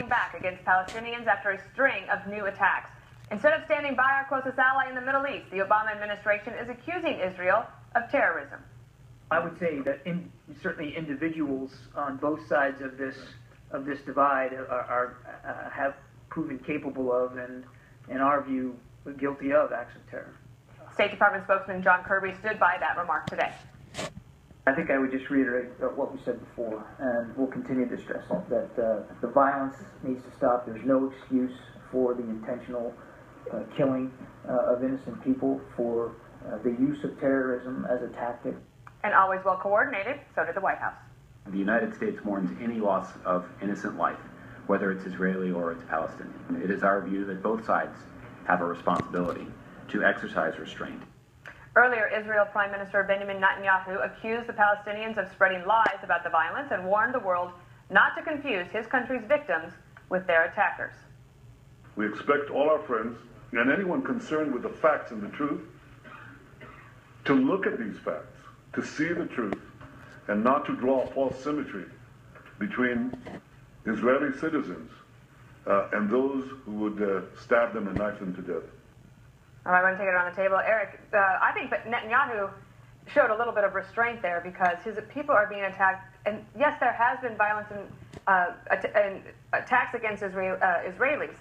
fighting back against Palestinians after a string of new attacks. Instead of standing by our closest ally in the Middle East, the Obama administration is accusing Israel of terrorism. I would say that certainly individuals on both sides of this divide have proven capable of, and in our view, guilty of acts of terror. State Department spokesman John Kirby stood by that remark today. I think I would just reiterate what we said before, and we'll continue to stress that the violence needs to stop. There's no excuse for the intentional killing of innocent people, for the use of terrorism as a tactic. And always well coordinated, so did the White House. The United States mourns any loss of innocent life, whether it's Israeli or it's Palestinian. It is our view that both sides have a responsibility to exercise restraint. Earlier, Israel Prime Minister Benjamin Netanyahu accused the Palestinians of spreading lies about the violence and warned the world not to confuse his country's victims with their attackers. We expect all our friends and anyone concerned with the facts and the truth to look at these facts, to see the truth, and not to draw false symmetry between Israeli citizens and those who would stab them and knife them to death. All right, we're going to take it around the table. Eric, I think that Netanyahu showed a little bit of restraint there because his people are being attacked. And yes, there has been violence and attacks against Israelis.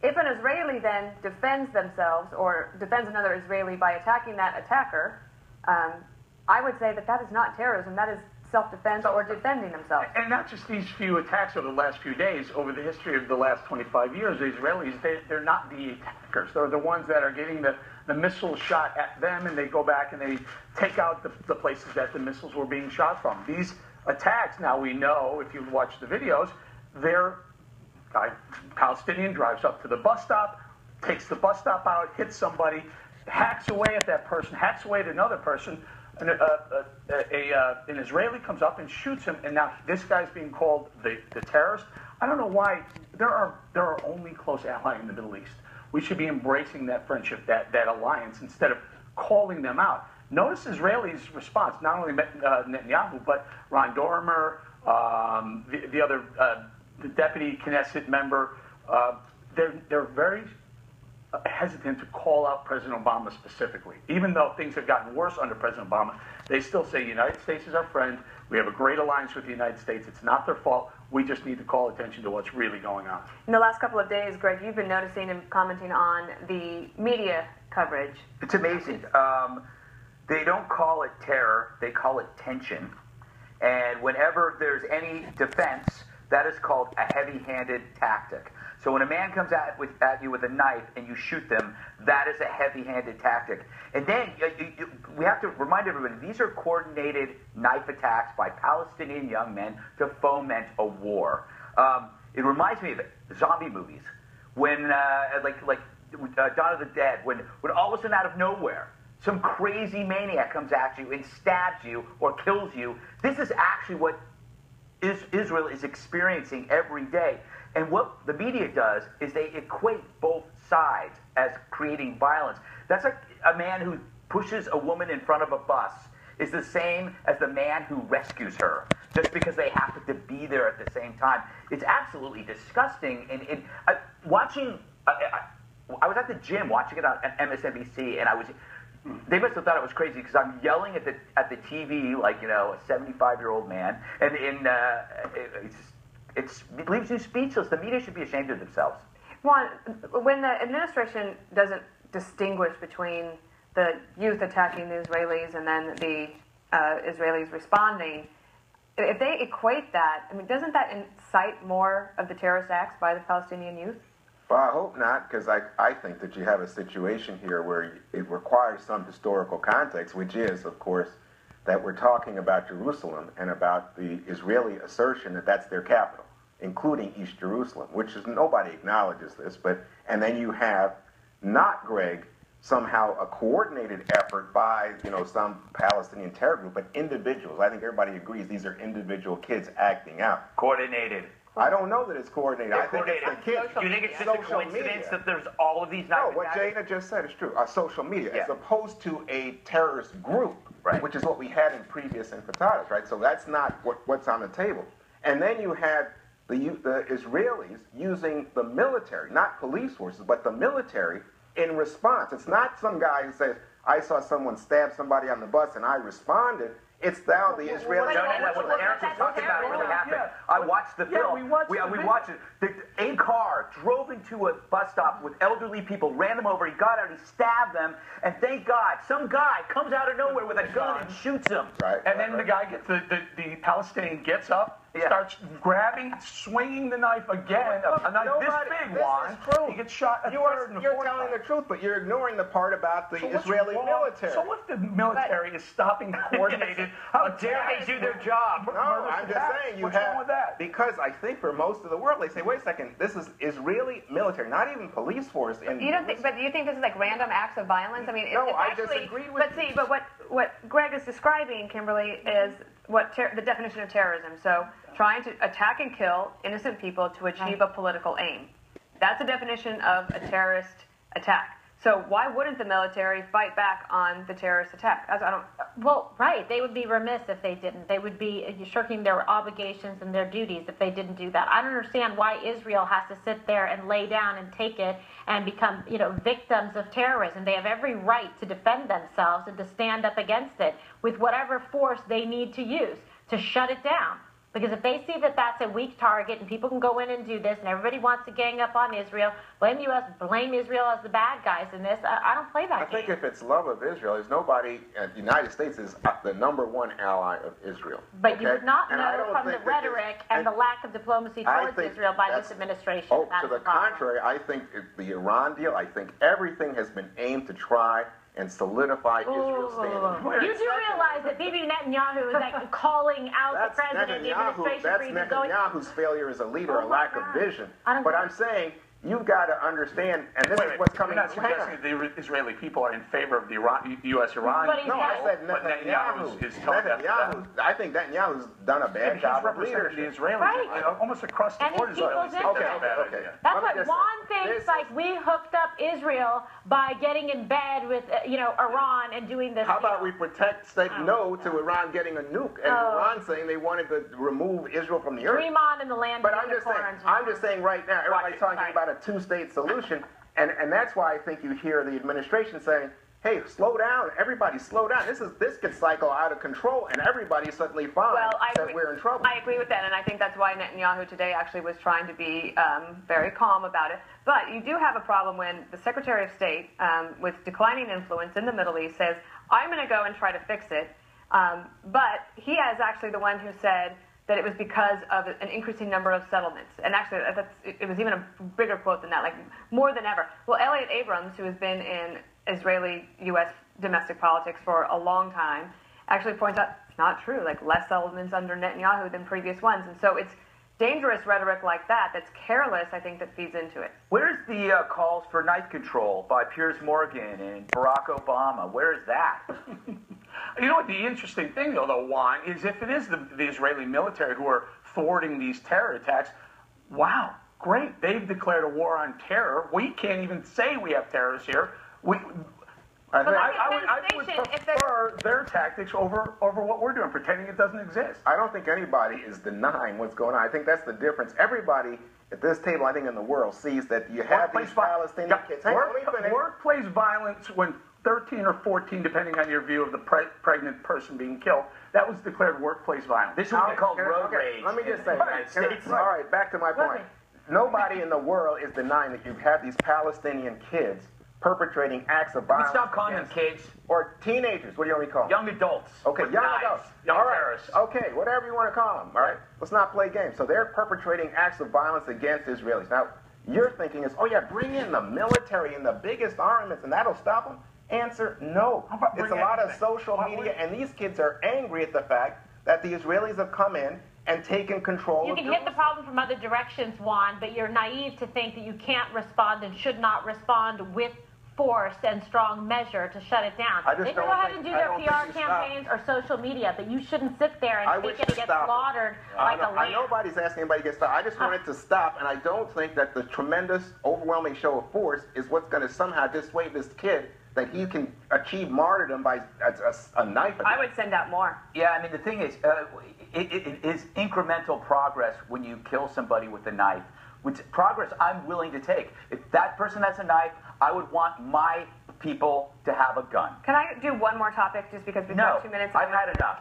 If an Israeli then defends themselves or defends another Israeli by attacking that attacker, I would say that is not terrorism. That is self-defense or defending themselves. And not just these few attacks over the last few days. Over the history of the last 25 years, the Israelis, they're not the attackers. They're the ones that are getting the missiles shot at them, and they go back and they take out the places that the missiles were being shot from. These attacks, now we know, if you watch the videos, Palestinian drives up to the bus stop, takes the bus stop out, hits somebody, hacks away at that person, hacks away at another person. An Israeli comes up and shoots him, and now this guy's being called the terrorist. I don't know why. They're our only close ally in the Middle East. We should be embracing that friendship, that alliance, instead of calling them out. Notice Israelis' response, not only Netanyahu, but Ron Dormer, the deputy Knesset member. They're very hesitant to call out President Obama specifically. Even though things have gotten worse under President Obama, they still say the United States is our friend. We have a great alliance with the United States. It's not their fault. We just need to call attention to what's really going on. In the last couple of days, Greg, you've been noticing and commenting on the media coverage. It's amazing. They don't call it terror. They call it tension. And whenever there's any defense, that is called a heavy-handed tactic. So when a man comes at you with a knife and you shoot them, that is a heavy-handed tactic. And then we have to remind everybody, these are coordinated knife attacks by Palestinian young men to foment a war. It reminds me of zombie movies, when like Dawn of the Dead, when all of a sudden out of nowhere, some crazy maniac comes at you and stabs you or kills you. This is actually what Israel is experiencing every day. And what the media does is they equate both sides as creating violence. That's like a man who pushes a woman in front of a bus is the same as the man who rescues her, just because they happen to be there at the same time. It's absolutely disgusting. And I was at the gym watching it on MSNBC, and they must have thought it was crazy because I'm yelling at the TV like, a 75-year-old man, and it leaves you speechless. The media should be ashamed of themselves. Juan, when the administration doesn't distinguish between the youth attacking the Israelis and then the Israelis responding, if they equate that, doesn't that incite more of the terrorist acts by the Palestinian youth? Well, I hope not, because I think that you have a situation here where it requires some historical context, which is, of course, that we're talking about Jerusalem and about the Israeli assertion that that's their capital, including East Jerusalem, which is, nobody acknowledges this, and then you have not, Greg, somehow a coordinated effort by, some Palestinian terror group, but individuals. I think everybody agrees these are individual kids acting out. Coordinated. I don't know that it's coordinated. I think it's the kids. Do you think it's just a coincidence that there's all of these knife attacks? No, what Jana just said is true. Social media, as opposed to a terrorist group, right, which is what we had in previous intifadadas, right? So that's not what's on the table. And then you had the Israelis using the military, not police forces, but the military in response. It's not some guy who says, I saw someone stab somebody on the bus and I responded. It's now the Israelis. What Eric was talking about really happened. Yeah. I watched the film. we watched it. A car drove into a bus stop with elderly people, ran them over. He got out, he stabbed them, and thank God, some guy comes out of nowhere with a gun and shoots him. Right. And then the guy gets the Palestinian gets up, starts grabbing, swinging the knife again. A knife this big, Juan. He gets shot. You're telling the truth, but you're ignoring the part about the Israeli military. So what if the military is stopping coordinated? How dare they do their job? No, I'm just saying What's wrong with that? Because I think for most of the world, they say, wait a second, this is Israeli military, not even police force. But do you think this is like random acts of violence? I mean, No, it's I actually, disagree with But see, but what Greg is describing, Kimberly, is the definition of terrorism. So trying to attack and kill innocent people to achieve a political aim. That's a definition of a terrorist attack. So why wouldn't the military fight back on the terrorist attack? Well, right. They would be remiss if they didn't. They would be shirking their obligations and their duties if they didn't do that. I don't understand why Israel has to sit there and lay down and take it and become, victims of terrorism. They have every right to defend themselves and to stand up against it with whatever force they need to use to shut it down. Because if they see that that's a weak target and people can go in and do this and everybody wants to gang up on Israel, blame Israel as the bad guys in this, I don't play that game. I think if it's love of Israel, there's nobody, the United States is the #1 ally of Israel. But you would not know from the rhetoric and the lack of diplomacy towards Israel by this administration. Oh, to the contrary, I think the Iran deal, I think everything has been aimed to try and solidify Israel's standing. You do realize that Bibi Netanyahu is like calling out the president, the administration for even going... That's Netanyahu's failure as a leader, a lack of vision. But I'm saying, you've got to understand, and this is what's coming. You're not suggesting the Israeli people are in favor of the U.S.-Iran? No, I said Netanyahu. I think Netanyahu's done a bad job of leadership. The Israelis, almost across the board. Okay. That's why Juan thinks like we hooked up Israel by getting in bed with Iran and doing this. How about we say no to Iran getting a nuke, and Iran saying they wanted to remove Israel from the earth? Dream on in the land. But I'm just saying right now, everybody's talking about a two-state solution, and that's why I think you hear the administration saying, hey, slow down, everybody slow down. This could cycle out of control, and everybody suddenly finds that we're in trouble. I agree with that, and I think that's why Netanyahu today actually was trying to be very calm about it. But you do have a problem when the Secretary of State, with declining influence in the Middle East, says, I'm going to go and try to fix it. But he is actually the one who said that it was because of an increasing number of settlements. And actually, it was even a bigger quote than that, like more than ever. Well, Elliot Abrams, who has been in Israeli-U.S. domestic politics for a long time, actually points out it's not true, like less settlements under Netanyahu than previous ones. And so it's dangerous rhetoric like that that's careless, I think, that feeds into it. Where's the calls for knife control by Piers Morgan and Barack Obama? Where is that? You know what the interesting thing, though, Juan, is if it is the Israeli military who are thwarting these terror attacks, wow, great. They've declared a war on terror. We can't even say we have terrorists here. I would prefer their tactics over what we're doing, pretending it doesn't exist. I don't think anybody is denying what's going on. I think that's the difference. Everybody at this table, I think, in the world sees that you have these Palestinian kids. Workplace violence when 13 or 14, depending on your view of the pregnant person being killed, that was declared workplace violence. This would be called road rage. Let me just say, all right, back to my point. Nobody in the world is denying that you have these Palestinian kids perpetrating acts of violence. Stop calling them kids. Or teenagers. What do you want me to call them? Young adults. Okay, young adults. Young all right. terrorists. Okay, whatever you want to call them. All right? Let's not play games. So they're perpetrating acts of violence against Israelis. Now, your thinking is, oh yeah, bring in the military and the biggest armaments and that'll stop them? Answer, no. It's a lot of social media, and these kids are angry at the fact that the Israelis have come in and taken control. You can hit the problem from other directions, Juan, but you're naive to think that you can't respond and should not respond with force and strong measure to shut it down. They can go ahead and do their PR campaigns or social media, but you shouldn't sit there and think it gets slaughtered like a lamb. Nobody's asking anybody to get stopped. I just want it to stop, and I don't think that the tremendous, overwhelming show of force is what's going to somehow dissuade this kid that he can achieve martyrdom by a knife. I would send out more. Yeah, I mean, the thing is, it is incremental progress when you kill somebody with a knife. Which progress I'm willing to take. If that person has a knife, I would want my people to have a gun. Can I do one more topic just because we've got 2 minutes? I've had enough.